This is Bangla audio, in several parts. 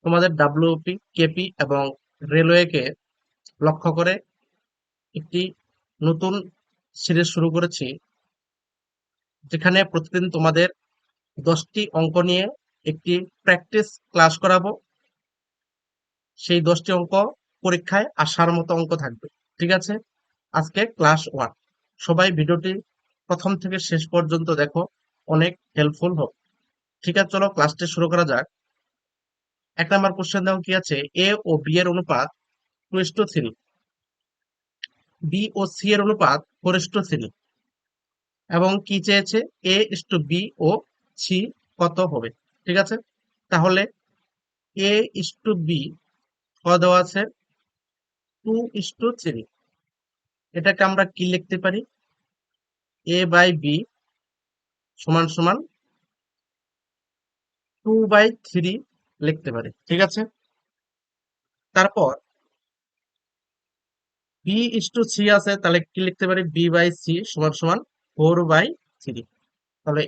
তোমাদের ডাব্লিউপি, কেপি এবং রেলওয়েকে লক্ষ্য করে একটি নতুন সিরিজ শুরু করেছি, যেখানে প্রতিদিন তোমাদের 10টি অঙ্ক নিয়ে একটি প্র্যাকটিস ক্লাস করাবো। সেই 10টি অঙ্ক পরীক্ষায় আসার মতো অঙ্ক থাকবে। ঠিক আছে? আজকে ক্লাস 1। সবাই ভিডিওটি প্রথম থেকে শেষ পর্যন্ত দেখো, অনেক হেল্পফুল হবে। ঠিক আছে, চলো ক্লাসটি শুরু করা যাক। 1 নম্বর কোশ্চেন দেখো কি আছে, এ ও বি এর অনুপাত 2:3, বি ও সি এর অনুপাত 4:3 এবং কি চেয়েছে, A/B ও সি কত হবে। ঠিক আছে, তাহলে A/B কত দেওয়া আছে, 2:3। এটাকে আমরা কি লিখতে পারি, A/B সমান সমান 2/3 লিখতে পারি। ঠিক আছে, তারপর B/C আছে, তাহলে কি লিখতে পারি, B/C সমান সমান 4/3। তাহলে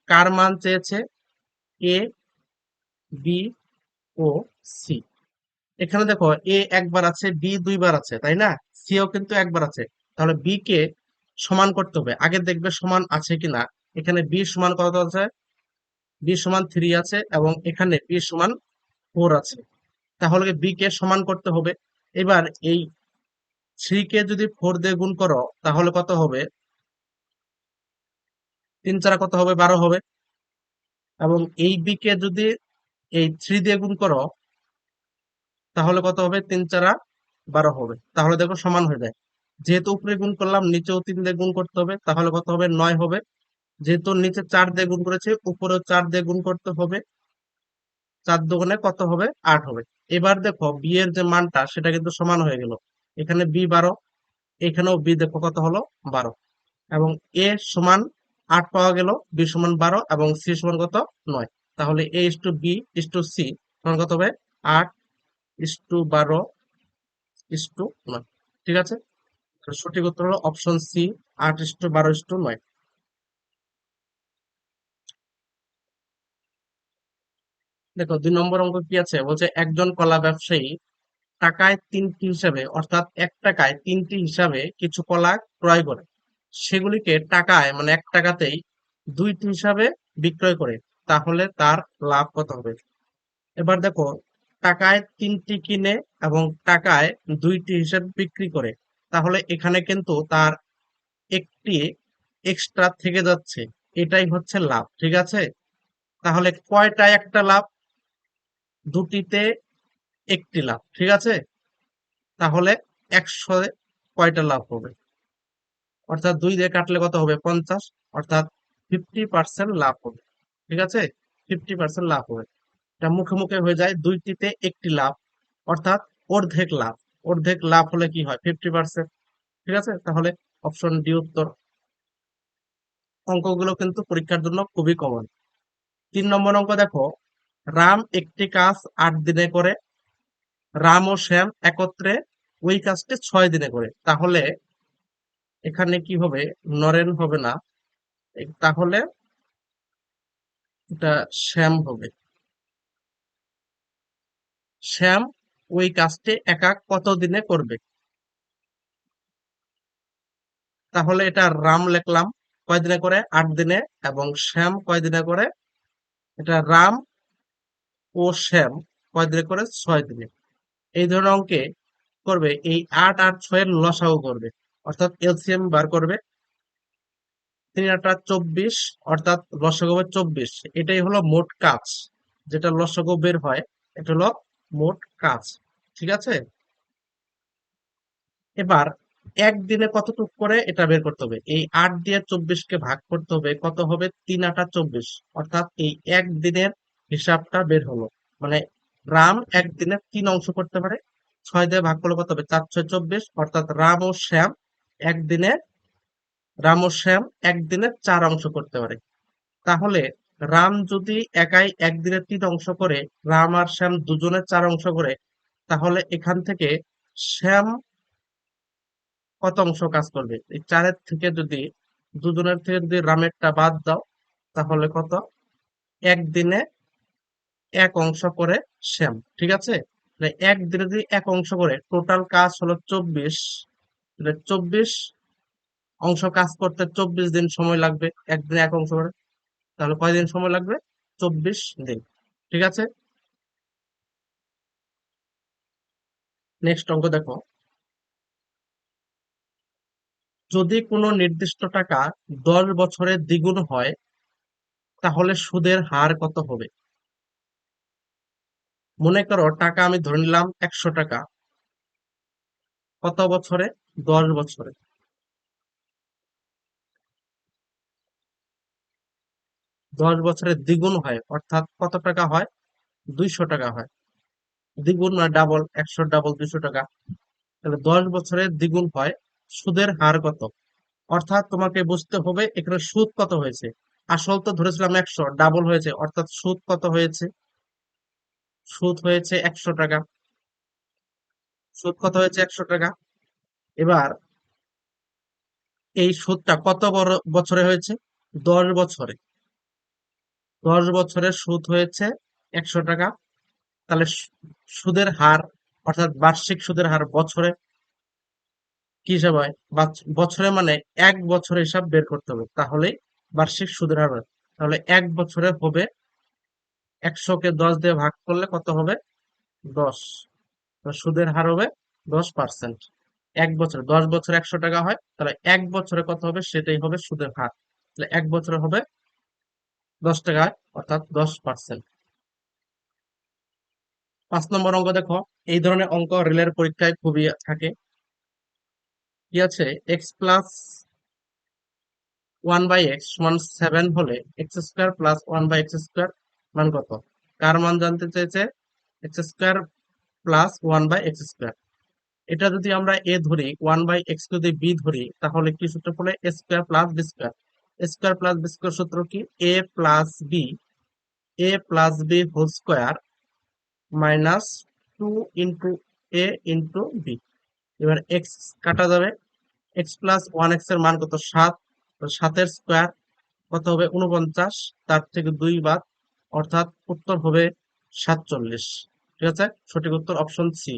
কার মান চেয়েছে, A, B ও সি। এখানে দেখো এ একবার আছে, বি দুইবার আছে, তাই না? সিও কিন্তু একবার আছে। তাহলে বি কে সমান করতে হবে, আগে দেখবে সমান আছে কিনা। এখানে বি সমান কত আছে, বি সমান 3 আছে এবং এখানে বি সমান 4 আছে। তাহলে বি কে সমান করতে হবে। এবার এই 3 কে যদি 4 দিয়ে গুণ করো তাহলে কত হবে, 3 4 কত হবে, 12 হবে। এবং এই বি কে যদি এই 3 দিয়ে গুণ করো তাহলে কত হবে, 3 4 12 হবে। তাহলে দেখো সমান হয়ে যায়। যেহেতু উপরে গুণ করলাম, নিচেও 3 দিয়ে গুণ করতে হবে, তাহলে কত হবে, 9 হবে। যেহেতু নিচে 4 দিয়ে গুণ করেছে, উপরেও 4 দিয়ে গুণ করতে হবে, 4 দুগুণে কত হবে, 8 হবে। এবার দেখো বি এর যে মানটা সেটা কিন্তু সমান হয়ে গেল। এখানে বি 12, এখানেও বি দেখো কত হলো, 12। এবং এ সমান 8 পাওয়া গেল, বি সমান 12 এবং সি সমান কত, 9। তাহলে A/B/C সমান কত হবে, 8:12:9। ঠিক আছে, সঠিক উত্তর হলো অপশন সি, 8:12:9। দেখো 2 নম্বর অঙ্ক কি আছে, বলছে একজন কলা ব্যবসায়ী টাকায় 3টি হিসাবে, অর্থাৎ 1 টাকায় 3টি হিসাবে কিছু কলা ক্রয় করে, সেগুলিকে টাকায় মানে 1 টাকাতেই 2টি হিসাবে বিক্রয় করে, তাহলে তার লাভ কত হবে। এবার দেখো টাকায় 3টি কিনে এবং টাকায় 2টি হিসাবে বিক্রি করে, তাহলে এখানে কিন্তু তার একটি এক্সট্রা থেকে যাচ্ছে, এটাই হচ্ছে লাভ। ঠিক আছে, তাহলে কয়টায় একটা লাভ, দুটিতে একটি লাভ। ঠিক আছে, তাহলে 100 কয়টা লাভ হবে, অর্থাৎ 2 দিয়ে কাটলে কত হবে, 50, অর্থাৎ 50% লাভ হবে। ঠিক আছে, 50% লাভ হবে। এটা মুখে মুখে হয়ে যায়, দুইটিতে একটি লাভ, অর্থাৎ অর্ধেক লাভ। অর্ধেক লাভ হলে কি হয়, 50%। ঠিক আছে, তাহলে অপশন ডি উত্তর। অঙ্কগুলো কিন্তু পরীক্ষার জন্য খুবই কমন। 3 নম্বর অঙ্ক দেখো, রাম একটি কাজ 8 দিনে করে, রাম ও শ্যাম একত্রে ওই কাজটি 6 দিনে করে, তাহলে এখানে কি হবে, নরেন হবে না, তাহলে এটা শ্যাম হবে। শ্যাম ওই কাজটি একা কত দিনে করবে, তাহলে এটা রাম লিখলাম কয় দিনে করে, 8 দিনে, এবং শ্যাম কয় দিনে করে, এটা রাম ও শ্যাম কয় দিনে করে, 6 দিনে। এই ধরনের অঙ্কে করবে এই 8 আর 6 এর লসাগু করবে, অর্থাৎ এলসিএম বার করবে। 3 8 24, অর্থাৎ লসাগু হবে 24। এটাই হলো মোট কাজ, যেটা লসাগু বের হয়, এটা হলো মোট কাজ। ঠিক আছে, এবার একদিনে কতটুকু করে এটা বের করতে হবে। এই 8 দিয়ে 24 কে ভাগ করতে হবে, কত হবে, 3 8 24, অর্থাৎ এই একদিনের হিসাবটা বের হলো। মানে রাম একদিনে 3 অংশ করতে পারে, 6 দিয়ে ভাগ করলে কত হবে, 4 6 24, অর্থাৎ একদিনে রাম ও শ্যাম একদিনে 4 অংশ করতে পারে। তাহলে রাম যদি একাই একদিনে 3 অংশ করে, রাম আর শ্যাম দুজনে 4 অংশ করে, তাহলে এখান থেকে শ্যাম কত অংশ কাজ করবে, এই 4-এর থেকে যদি, দুজনের থেকে যদি রামেরটা বাদ দাও, তাহলে কত, একদিনে এক অংশ করে শ্যাম, ঠিক আছে? তাহলে এক দিনে যদি এক অংশ করে, টোটাল কাজ হলো 24। তাহলে 24 অংশ কাজ করতে 24 দিন সময় লাগবে, একদিনে এক অংশ করে। তাহলে কয়দিন সময় লাগবে? 24 দিন, ঠিক আছে? নেক্সট অঙ্ক দেখো, যদি কোনো নির্দিষ্ট টাকা 10 বছরে দ্বিগুণ হয়, তাহলে সুদের হার কত হবে? মনে করো টাকা আমি ধরে নিলাম 100 টাকা, কত বছরে? 10 বছরে। 10 বছরে দ্বিগুণ হয়, অর্থাৎ কত টাকা হয়? 200 টাকা হয়। দ্বিগুণ মানে ডাবল, 100 ডাবল 200 টাকা। তাহলে 10 বছরে দ্বিগুণ হয়, সুদের হার কত? অর্থাৎ তোমাকে বুঝতে হবে এখানে সুদ কত হয়েছে। আসল তো ধরেছিলাম 100, ডাবল হয়েছে, অর্থাৎ সুদ কত হয়েছে? সুদ হয়েছে 100 টাকা। সুদ কত হয়েছে? 100 টাকা। এবার এই সুদটা কত বড় বছরে হয়েছে? 10 বছরে। 10 বছরের সুদ হয়েছে 100 টাকা। তাহলে সুদের হার, অর্থাৎ বার্ষিক সুদের হার বছরে কি হিসাব হয়? বছরে মানে 1 বছর হিসাব বের করতে হবে, তাহলেই বার্ষিক সুদের হার হয়। তাহলে 1 বছরে হবে, 100-কে 10 দিয়ে ভাগ করলে কত হবে? 10। তো সুদের হার হবে 10%। 1 বছরে, 10 বছরে 100 টাকা হয়, তাহলে 1 বছরে কত হবে সেটাই হবে সুদের হার। তাহলে 1 বছরে হবে 10 টাকা, অর্থাৎ 10%। 5 নম্বর অঙ্ক দেখো, এই ধরনের অঙ্ক রেলের পরীক্ষায় খুবই থাকে। কি আছে? এক্স প্লাস 1/x = 7 হলে x² + 1/x² মান কত? কার মান জানতে চেয়েছে? x² + 1/x²। এটা যদি আমরা এ ধরি, 1/x যদি বি ধরি, তাহলে কি সূত্র পড়ে? a² + b²। a² + b² সূত্র কি? a+b whole square minus 2 × a × b। এবার এক্স কাটা যাবে, x+1x এর মান কত? 7। 7-এর স্কোয়ার কত হবে? 49। তার থেকে 2 বাদ, অর্থাৎ উত্তর হবে 47। ঠিক আছে, সঠিক উত্তর অপশন সি।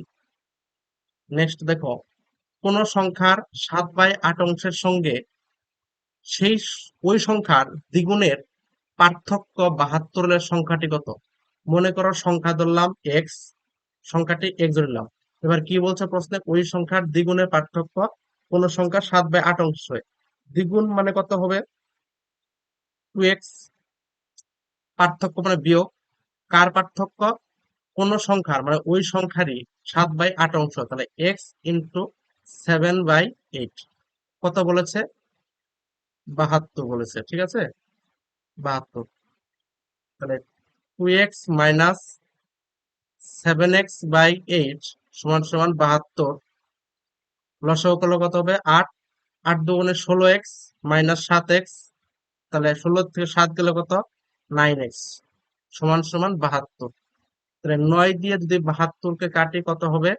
নেক্সট দেখো, কোন সংখ্যার 7/8 অংশের সঙ্গে সেই ওই সংখ্যার দ্বিগুণের পার্থক্য 72 হলে সংখ্যাটি কত? মনে করো সংখ্যা ধরলাম এক্স, সংখ্যাটি এক্স ধরলাম। এবার কি বলছে প্রশ্নে? ওই সংখ্যার দ্বিগুণের পার্থক্য, কোন সংখ্যা 7/8 অংশ। দ্বিগুণ মানে কত হবে? 2x। পার্থক্য মানে বিয়োগ। কার পার্থক্য? কোন সংখ্যার, মানে ওই সংখ্যারই 7/8 অংশ। তাহলে x × 7/8 কত বলেছে? 72 বলেছে, ঠিক আছে? 72। তাহলে 2x - 7x/8 = 72। লসাগু করলে কত হবে? 8। 8 দুগুণে 16x - 7x। তাহলে 16 থেকে 7 গেলে কত? 9x = 72। তাহলে 9 দিয়ে যদি 72-কে কাটি কত হবে?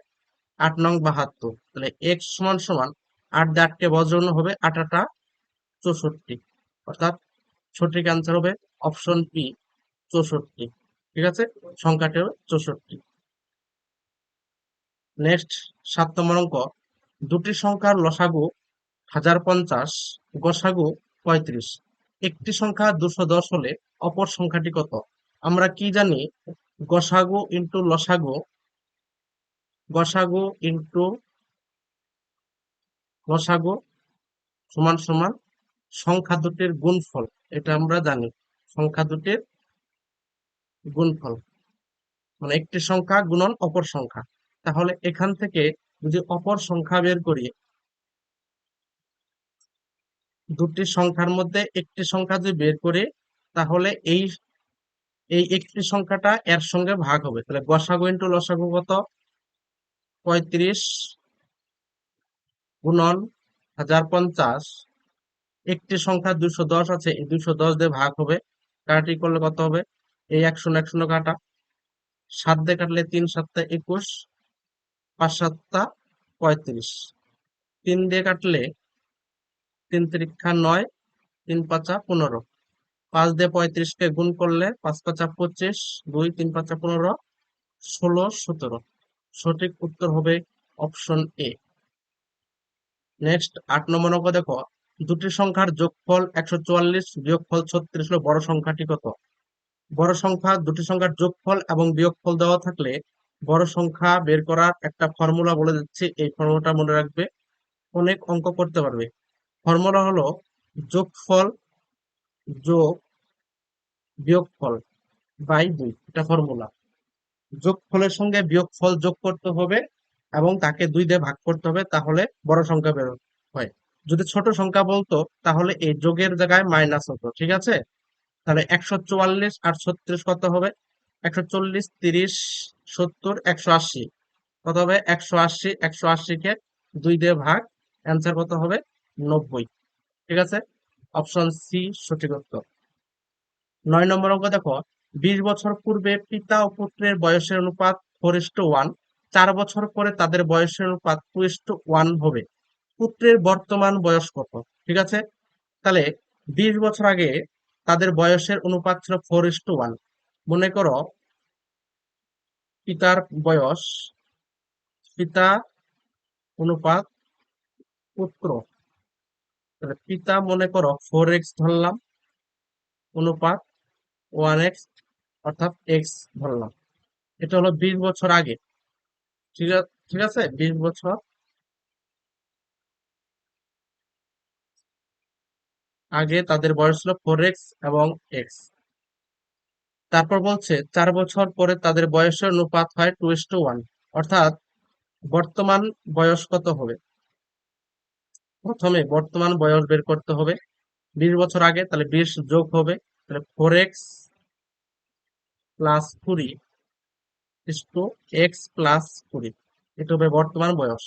8 নং 72। তাহলে x = 8 দিয়ে 8-কে বজ্রন্য হবে, 8 × 8 = 64। অর্থাৎ সঠিক অ্যান্সার হবে অপশন বি, 64। ঠিক আছে, সংখ্যাটি হবে 64। নেক্সট 7 নম্বর অঙ্ক, দুটি সংখ্যার লসাগু 1050, গসাগু 35। একটি সংখ্যা 210 হলে অপর সংখ্যাটি কত? আমরা কি জানি? গসাগু ইন্টু লসাগু, গসাগু ইন্টু লসাগু সমান সমান সংখ্যা দুটির গুণফল। এটা আমরা জানি, সংখ্যা দুটির গুণফল মানে একটি সংখ্যা গুণন অপর সংখ্যা। তাহলে এখান থেকে যদি অপর সংখ্যা বের করি, দুটি সংখ্যার মধ্যে একটি সংখ্যা যদি বের করি, তাহলে এই এই একটি সংখ্যাটা এর সঙ্গে ভাগ হবে। তাহলে গসাগু ইন্টু লসাগু কত? 35 গুণন 1050। একটি সংখ্যা 210 আছে, এই 210 দিয়ে ভাগ হবে, কাটাকাটি করলে কত হবে? এই 100 100 কাটা, 7 দিয়ে কাটলে 3 7 21, 5 7 35। 3 দিয়ে কাটলে 3 3 9, 3 5 15। 5 দিয়ে 35-কে গুণ করলে 5 5 25, 2 3 5 15, 16 17। সঠিক উত্তর হবে অপশন এ। নেক্সট 8 নম্বর অঙ্ক দেখো, দুটি সংখ্যার যোগফল 144 বিয়োগফল 36 হলো বড় সংখ্যাটি কত? বড় সংখ্যা, দুটি সংখ্যার যোগফল এবং বিয়োগফল দেওয়া থাকলে বড় সংখ্যা বের করার একটা ফর্মুলা বলে দিচ্ছি, এই ফর্মুলাটা মনে রাখবে, অনেক অঙ্ক করতে পারবে। ফর্মুলা হলো যোগফল যোগ বিয়োগফল বাই 2, এটা ফর্মুলা। যোগফলের সঙ্গে বিয়োগফল যোগ করতে হবে এবং তাকে 2 দিয়ে ভাগ করতে হবে, তাহলে বড় সংখ্যা বের হয়। যদি ছোট সংখ্যা বলতো তাহলে এই যোগের জায়গায় মাইনাস হতো, ঠিক আছে? তাহলে 144 আর 36 কত হবে? 140 30 70 180 কত হবে? 180, 180-কে 2 দিয়ে ভাগ, অ্যান্সার কত হবে? 90। ঠিক আছে, অপশন সি সঠিক উত্তর। 9 নম্বর অঙ্ক দেখো, 20 বছর পূর্বে পিতা ও পুত্রের বয়সের অনুপাত 4:1, 4 বছর পরে তাদের বয়সের অনুপাত 2:1 হবে, পুত্রের বর্তমান বয়স কত? ঠিক আছে, তাহলে 20 বছর আগে তাদের বয়সের অনুপাত ছিল 4:1। মনে করো পিতার বয়স, পিতা অনুপাত পুত্র, তাহলে পিতা মনে করো 4x ধরলাম, অনুপাত 1x, অর্থাৎ x ধরলাম। এটা হলো 20 বছর আগে। ঠিক আছে, 20 বছর আগে তাদের বয়স ছিল 4x এবং x। তারপর বলছে 4 বছর পরে তাদের বয়সের অনুপাত হয় 2:1, অর্থাৎ বর্তমান বয়স কত হবে? প্রথমে বর্তমান বয়স বের করতে হবে। 20 বছর আগে, তাহলে 20 যোগ হবে, তাহলে 4x plus 20 is to x plus 20, এটা হবে বর্তমান বয়স।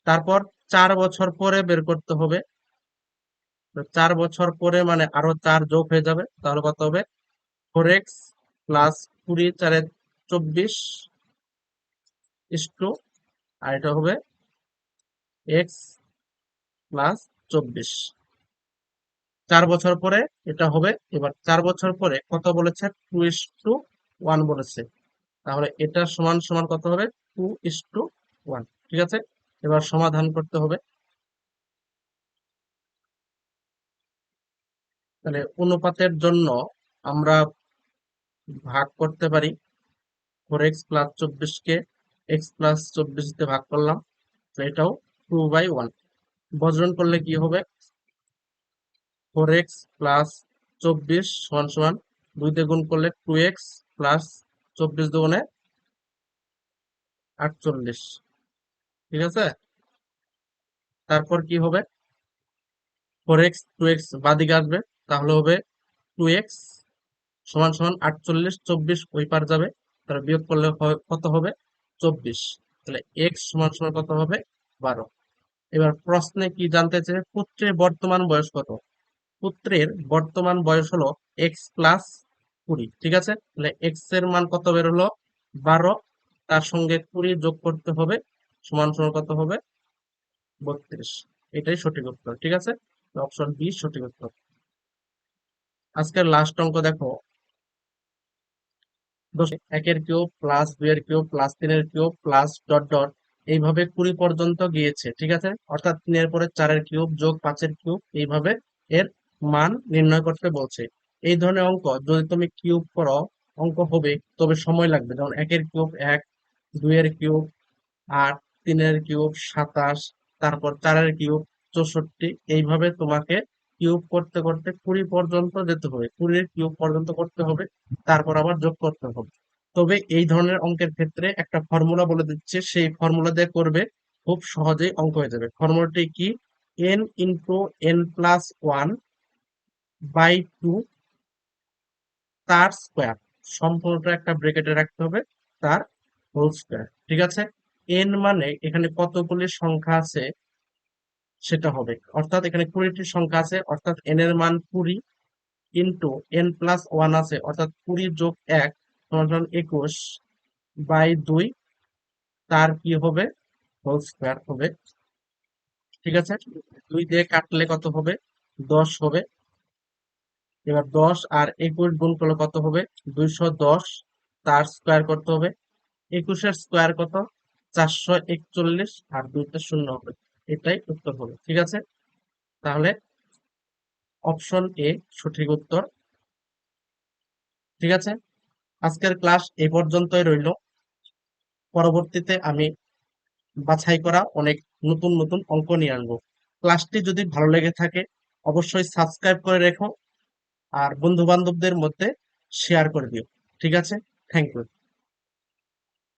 তারপর 4 বছর পরে বের করতে হবে, 4 বছর পরে মানে আরো 4 যোগ হয়ে যাবে, তাহলে কত হবে? 4x প্লাস 20 4 24 ইস টু, আর এটা হবে এক্স প্লাস 24। 4 বছর পরে এটা হবে। এবার 4 বছর পরে কত বলেছে? 2:1 বলেছে, তাহলে এটা সমান সমান কত হবে? 2:1। ঠিক আছে, এবার সমাধান করতে হবে। তাহলে অনুপাতের জন্য আমরা ভাগ করতে পারি, 4x প্লাস 24-কে x প্লাস 24 দিয়ে ভাগ করলাম, তো এটাও 2/1। বজ্রন করলে কি হবে? 4x প্লাস 24 সমান সমান 2 দিয়ে গুণ করলে 2x প্লাস 24 দুগুণে 48। ঠিক আছে, তারপর কি হবে? 4x 2x বাদিকে আসবে, তাহলে হবে 2x সমান সমান 48, 24 ওই পার যাবে, তাহলে বিয়োগ করলে কত হবে? 24। তাহলে x সমান সমান কত হবে? 12। এবার প্রশ্নে কি জানতে চাই? পুত্রের বর্তমান বয়স কত? পুত্রের বর্তমান বয়স হলো এক্স প্লাস 20। ঠিক আছে, তাহলে এক্স এর মান কত বের হলো? 12, তার সঙ্গে 20 যোগ করতে হবে, সমান সমান কত হবে? 32। এটাই সঠিক উত্তর। ঠিক আছে, অপশন বি সঠিক উত্তর। আজকের লাস্ট অঙ্ক দেখো, 1 এর কিউব প্লাস 2 এর কিউব প্লাস 3 এর কিউব প্লাস ডট ডট, এইভাবে 20 পর্যন্ত গিয়েছে। ঠিক আছে, অর্থাৎ 3 এর পরে 4 এর কিউব যোগ 5 এর কিউব, এইভাবে এর মান নির্ণয় করতে বলছে। এই ধরনের অঙ্ক যদি তুমি কিউব করো অঙ্ক হবে, তবে সময় লাগবে। যেমন 1 এর কিউব 1, 2 এর কিউব 8, 3 এর কিউব 27, তারপর 4 এর কিউব 64, এইভাবে তোমাকে কিউব করতে করতে 20 পর্যন্ত যেতে হবে, 20 এর কিউব পর্যন্ত করতে হবে, তারপর আবার যোগ করতে হবে। তবে এই ধরনের অঙ্কের ক্ষেত্রে একটা ফর্মুলা বলে দিচ্ছে, সেই ফর্মুলা দিয়ে করবে, খুব সহজেই অঙ্ক হয়ে যাবে। ফর্মুলাটি কি? n into n plus 1 by 2 তার স্কোয়ার, সম্পূর্ণটা একটা ব্রেকেটে রাখতে হবে, তার হোল স্কোয়ার। ঠিক আছে, n মানে এখানে কতগুলি সংখ্যা আছে সেটা হবে, অর্থাৎ এখানে 20টি সংখ্যা আছে, অর্থাৎ n এর মান 20 ইন্টু n প্লাস 1 আছে, অর্থাৎ 20 যোগ 1 সমান 21 বাই 2, তার কি হবে? হোল স্কোয়ার হবে। ঠিক আছে, 2 দিয়ে কাটলে কত হবে? 10 হবে। এবার 10 আর 21 গুণ করলে কত হবে? 210, তার স্কোয়ার করতে হবে। 21-এর স্কোয়ার কত? 441, আর দুইটা শূন্য হবে। এটাই উত্তর হবে। ঠিক আছে, তাহলে অপশন এ সঠিক উত্তর। ঠিক আছে, আজকের ক্লাস এই পর্যন্তই রইল। পরবর্তীতে আমি বাছাই করা অনেক নতুন নতুন অঙ্ক নিয়ে আনবো। ক্লাসটি যদি ভালো লেগে থাকে অবশ্যই সাবস্ক্রাইব করে রেখো, আর বন্ধু বান্ধবদের মধ্যে শেয়ার করে দিও। ঠিক আছে, থ্যাংক ইউ।